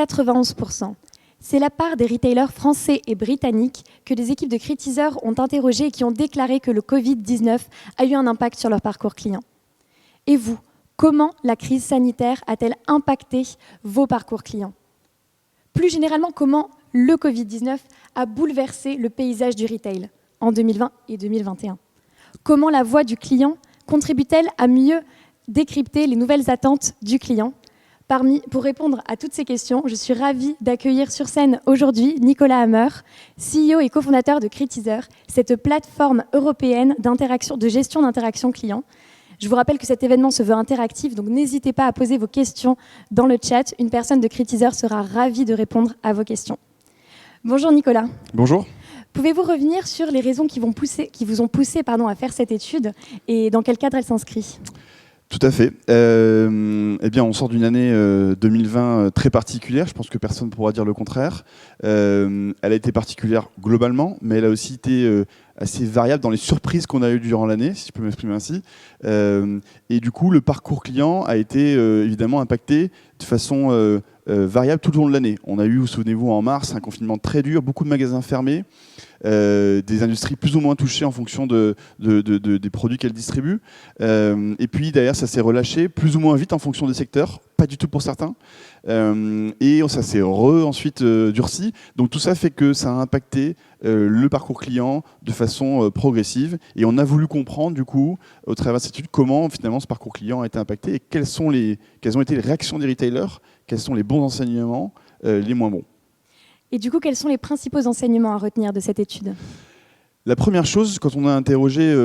91%. C'est la part des retailers français et britanniques que des équipes de critiseurs ont interrogés et qui ont déclaré que le Covid-19 a eu un impact sur leur parcours client. Et vous, comment la crise sanitaire a-t-elle impacté vos parcours clients? Plus généralement, comment le Covid-19 a bouleversé le paysage du retail en 2020 et 2021? Comment la voix du client contribue-t-elle à mieux décrypter les nouvelles attentes du client? Pour répondre à toutes ces questions, je suis ravie d'accueillir sur scène aujourd'hui Nicolas Hammer, CEO et cofondateur de Critizer, cette plateforme européenne de gestion d'interaction client. Je vous rappelle que cet événement se veut interactif, donc n'hésitez pas à poser vos questions dans le chat. Une personne de Critizer sera ravie de répondre à vos questions. Bonjour Nicolas. Bonjour. Pouvez-vous revenir sur les raisons qui vous ont poussé à faire cette étude et dans quel cadre elle s'inscrit ? Tout à fait. Eh bien, on sort d'une année 2020 très particulière. Je pense que personne ne pourra dire le contraire. Elle a été particulière globalement, mais elle a aussi été assez variable dans les surprises qu'on a eues durant l'année, si je peux m'exprimer ainsi. Et du coup, le parcours client a été évidemment impacté de façon variable tout au long de l'année. On a eu, vous souvenez-vous, en mars, un confinement très dur, beaucoup de magasins fermés, des industries plus ou moins touchées en fonction des produits qu'elles distribuent. Et puis derrière, ça s'est relâché plus ou moins vite en fonction des secteurs, pas du tout pour certains. Et ça s'est ensuite durci. Donc tout ça fait que ça a impacté le parcours client de façon progressive. Et on a voulu comprendre, du coup, au travers de cette étude, comment finalement ce parcours client a été impacté et quelles ont été les réactions des retailers, quels sont les bons enseignements, les moins bons. Et du coup, quels sont les principaux enseignements à retenir de cette étude ? La première chose, quand on a interrogé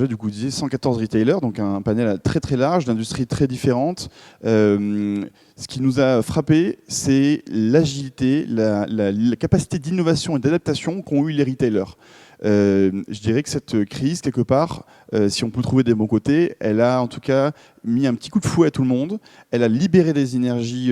du coup 114 retailers, donc un panel très très large, d'industries très différentes. Ce qui nous a frappé, c'est l'agilité, la capacité d'innovation et d'adaptation qu'ont eu les retailers. Je dirais que cette crise, quelque part, si on peut trouver des bons côtés, elle a en tout cas mis un petit coup de fouet à tout le monde, elle a libéré des énergies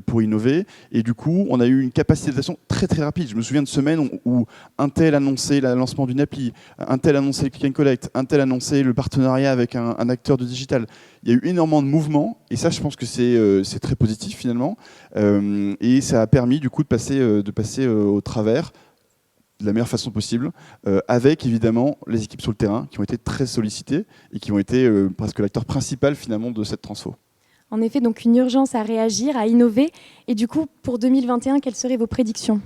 pour innover, et du coup, on a eu une capacité d'adaptation très très rapide. Je me souviens de semaines où un tel annonçait le lancement d'une appli, un tel annonçait le click and collect, un tel annonçait le partenariat avec un acteur de digital. Il y a eu énormément de mouvements, et ça, je pense que c'est très positif finalement, et ça a permis du coup de passer au travers de la meilleure façon possible, avec évidemment les équipes sur le terrain qui ont été très sollicitées et qui ont été presque l'acteur principal finalement de cette transfo. En effet, donc une urgence à réagir, à innover. Et du coup, pour 2021, quelles seraient vos prédictions ?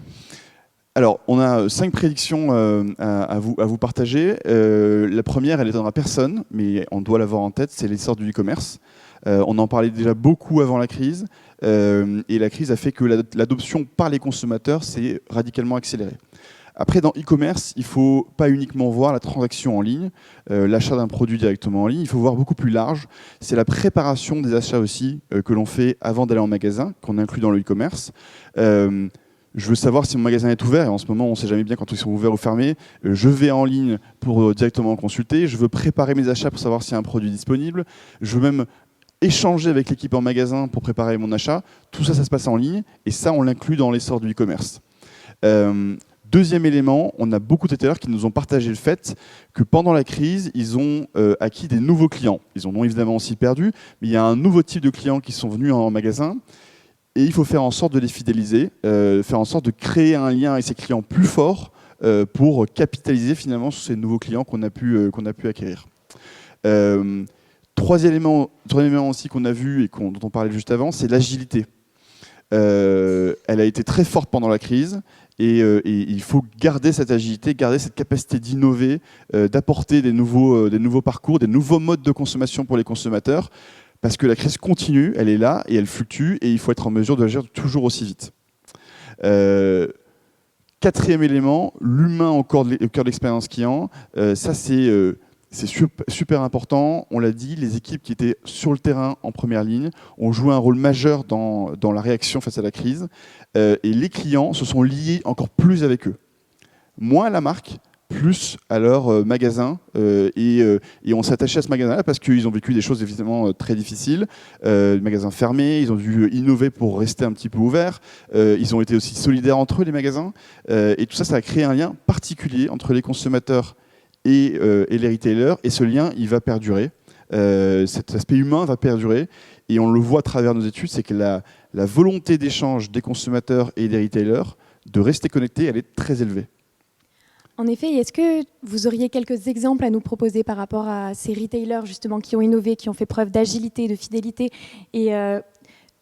Alors, on a 5 prédictions à vous partager. La première, elle n'étonnera personne, mais on doit l'avoir en tête, c'est l'essor du e-commerce. On en parlait déjà beaucoup avant la crise, et la crise a fait que l'adoption par les consommateurs s'est radicalement accélérée. Après, dans e-commerce, il ne faut pas uniquement voir la transaction en ligne, l'achat d'un produit directement en ligne, il faut voir beaucoup plus large. C'est la préparation des achats aussi que l'on fait avant d'aller en magasin, qu'on inclut dans le e-commerce. Je veux savoir si mon magasin est ouvert, et en ce moment, on ne sait jamais bien quand ils sont ouverts ou fermés. Je vais en ligne pour directement consulter. Je veux préparer mes achats pour savoir s'il y a un produit disponible. Je veux même échanger avec l'équipe en magasin pour préparer mon achat. Tout ça, ça se passe en ligne, et ça, on l'inclut dans l'essor du e-commerce. Deuxième élément, on a beaucoup de retailers qui nous ont partagé le fait que pendant la crise, ils ont acquis des nouveaux clients. Ils en ont évidemment aussi perdu, mais il y a un nouveau type de clients qui sont venus en magasin et il faut faire en sorte de les fidéliser, faire en sorte de créer un lien avec ces clients plus fort pour capitaliser finalement sur ces nouveaux clients qu'on a pu acquérir. Troisième élément aussi qu'on a vu et dont on parlait juste avant, c'est l'agilité. Elle a été très forte pendant la crise. Et il faut garder cette agilité, garder cette capacité d'innover, d'apporter des nouveaux parcours, des nouveaux modes de consommation pour les consommateurs, parce que la crise continue, elle est là et elle fluctue, et il faut être en mesure de l'agir toujours aussi vite. Quatrième élément, l'humain au cœur de l'expérience client. Ça, c'est super important. On l'a dit, les équipes qui étaient sur le terrain en première ligne ont joué un rôle majeur dans la réaction face à la crise. Et les clients se sont liés encore plus avec eux. Moins à la marque, plus à leur magasin. Et on s'est attaché à ce magasin-là parce qu'ils ont vécu des choses évidemment très difficiles. Magasins fermés, ils ont dû innover pour rester un petit peu ouverts. Ils ont été aussi solidaires entre eux, les magasins. Et tout ça, ça a créé un lien particulier entre les consommateurs et les retailers. Et ce lien, il va perdurer. Cet aspect humain va perdurer. Et on le voit à travers nos études, c'est que la volonté d'échange des consommateurs et des retailers de rester connectés, elle est très élevée. En effet, est-ce que vous auriez quelques exemples à nous proposer par rapport à ces retailers justement qui ont innové, qui ont fait preuve d'agilité, de fidélité et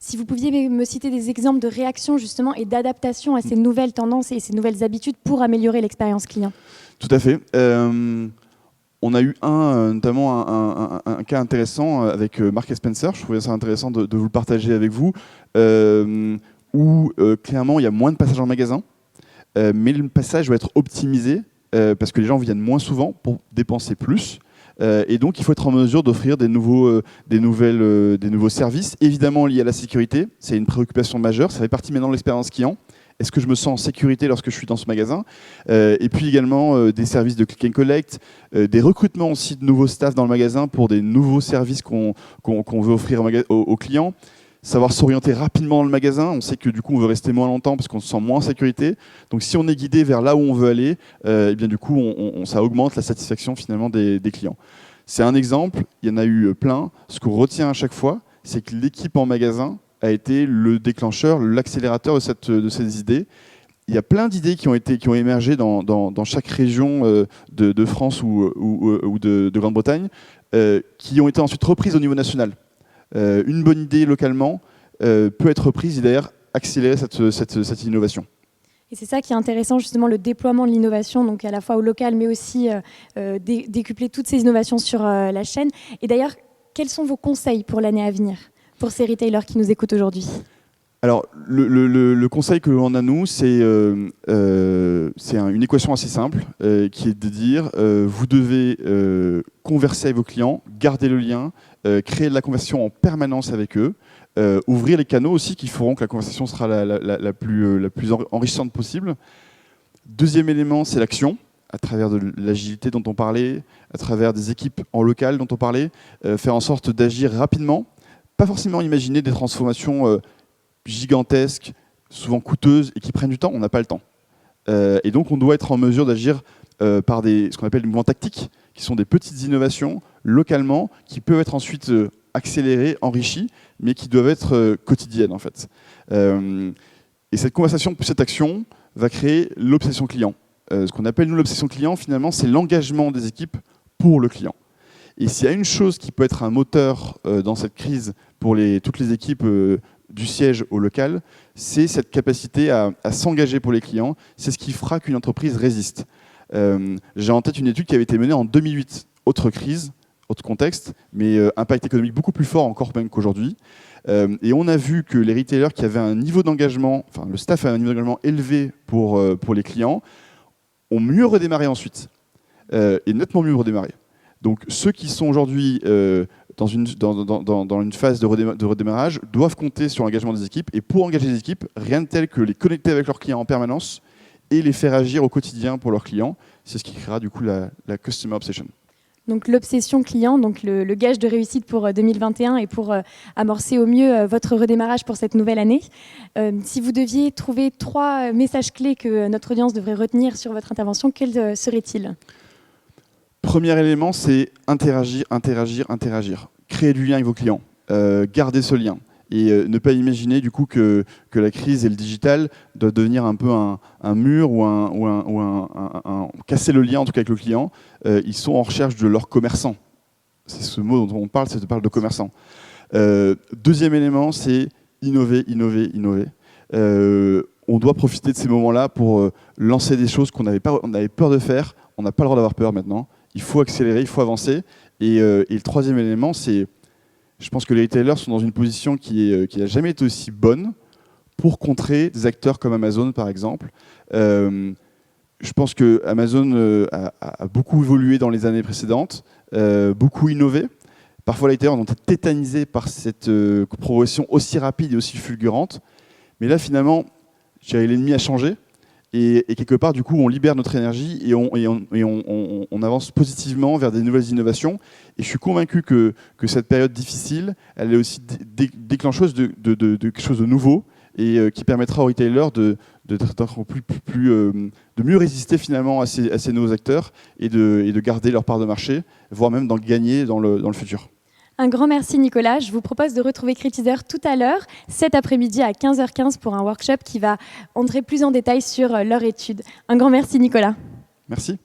si vous pouviez me citer des exemples de réaction justement et d'adaptation à ces nouvelles tendances et ces nouvelles habitudes pour améliorer l'expérience client. Tout à fait. On a eu notamment un cas intéressant avec Marks & Spencer. Je trouvais ça intéressant de vous le partager avec vous, où clairement il y a moins de passages en magasin, mais le passage doit être optimisé parce que les gens viennent moins souvent pour dépenser plus. Et donc il faut être en mesure d'offrir des nouveaux services, évidemment liés à la sécurité. C'est une préoccupation majeure, ça fait partie maintenant de l'expérience client. Est-ce que je me sens en sécurité lorsque je suis dans ce magasin? Et puis également des services de click and collect, des recrutements aussi de nouveaux staffs dans le magasin pour des nouveaux services qu'on veut offrir aux clients. Savoir s'orienter rapidement dans le magasin. On sait que du coup on veut rester moins longtemps parce qu'on se sent moins en sécurité. Donc si on est guidé vers là où on veut aller, et bien du coup ça augmente la satisfaction finalement des clients. C'est un exemple, il y en a eu plein. Ce qu'on retient à chaque fois, c'est que l'équipe en magasin a été le déclencheur, l'accélérateur de ces idées. Il y a plein d'idées qui ont émergé dans chaque région de France ou de Grande-Bretagne, qui ont été ensuite reprises au niveau national. Une bonne idée localement peut être reprise et d'ailleurs accélérer cette innovation. Et c'est ça qui est intéressant, justement, le déploiement de l'innovation, donc à la fois au local, mais aussi décupler toutes ces innovations sur la chaîne. Et d'ailleurs, quels sont vos conseils pour l'année à venir, pour ces retailers qui nous écoutent aujourd'hui? Alors, le conseil que l'on a, nous, c'est une équation assez simple, qui est de dire vous devez converser avec vos clients, garder le lien, créer de la conversation en permanence avec eux, ouvrir les canaux aussi qui feront que la conversation sera la plus enrichissante possible. Deuxième élément, c'est l'action, à travers de l'agilité dont on parlait, à travers des équipes en local dont on parlait, faire en sorte d'agir rapidement, pas forcément imaginer des transformations gigantesques, souvent coûteuses et qui prennent du temps. On n'a pas le temps. Et donc on doit être en mesure d'agir par ce qu'on appelle des mouvements tactiques, qui sont des petites innovations localement, qui peuvent être ensuite accélérées, enrichies, mais qui doivent être quotidiennes en fait. Et cette conversation, cette action, va créer l'obsession client. Ce qu'on appelle nous l'obsession client, finalement, c'est l'engagement des équipes pour le client. Et s'il y a une chose qui peut être un moteur dans cette crise pour toutes les équipes du siège au local, c'est cette capacité à s'engager pour les clients. C'est ce qui fera qu'une entreprise résiste. J'ai en tête une étude qui avait été menée en 2008. Autre crise, autre contexte, mais impact économique beaucoup plus fort encore même qu'aujourd'hui. Et on a vu que les retailers qui avaient un niveau d'engagement, enfin le staff avait un niveau d'engagement élevé pour les clients, ont mieux redémarré ensuite. Et nettement mieux redémarré. Donc ceux qui sont aujourd'hui dans une phase de redémarrage doivent compter sur l'engagement des équipes. Et pour engager les équipes, rien de tel que les connecter avec leurs clients en permanence et les faire agir au quotidien pour leurs clients. C'est ce qui créera du coup la Customer Obsession. Donc l'obsession client, donc le gage de réussite pour 2021 et pour amorcer au mieux votre redémarrage pour cette nouvelle année. Si vous deviez trouver 3 messages clés que notre audience devrait retenir sur votre intervention, quels seraient-ils ? Premier élément, c'est interagir, interagir, interagir. Créer du lien avec vos clients, garder ce lien. Et ne pas imaginer du coup que la crise et le digital doivent devenir un peu un mur ou casser le lien en tout cas avec le client. Ils sont en recherche de leurs commerçants. C'est ce mot dont on parle, c'est de parler de commerçants. Deuxième élément, c'est innover, innover, innover. On doit profiter de ces moments-là pour lancer des choses on avait peur de faire. On n'a pas le droit d'avoir peur maintenant. Il faut accélérer, il faut avancer. Et le troisième élément, c'est je pense que les retailers sont dans une position qui n'a jamais été aussi bonne pour contrer des acteurs comme Amazon, par exemple. Je pense que Amazon a beaucoup évolué dans les années précédentes, beaucoup innové. Parfois, les retailers ont été tétanisés par cette progression aussi rapide et aussi fulgurante. Mais là, finalement, l'ennemi a changé. Et quelque part, du coup, on libère notre énergie et on avance positivement vers des nouvelles innovations. Et je suis convaincu que cette période difficile, elle est aussi déclencheuse de quelque chose de nouveau et qui permettra aux retailers de mieux résister finalement à ces nouveaux acteurs et de garder leur part de marché, voire même d'en gagner dans le futur. Un grand merci Nicolas. Je vous propose de retrouver Critiseur tout à l'heure, cet après-midi à 15h15 pour un workshop qui va entrer plus en détail sur leur étude. Un grand merci Nicolas. Merci.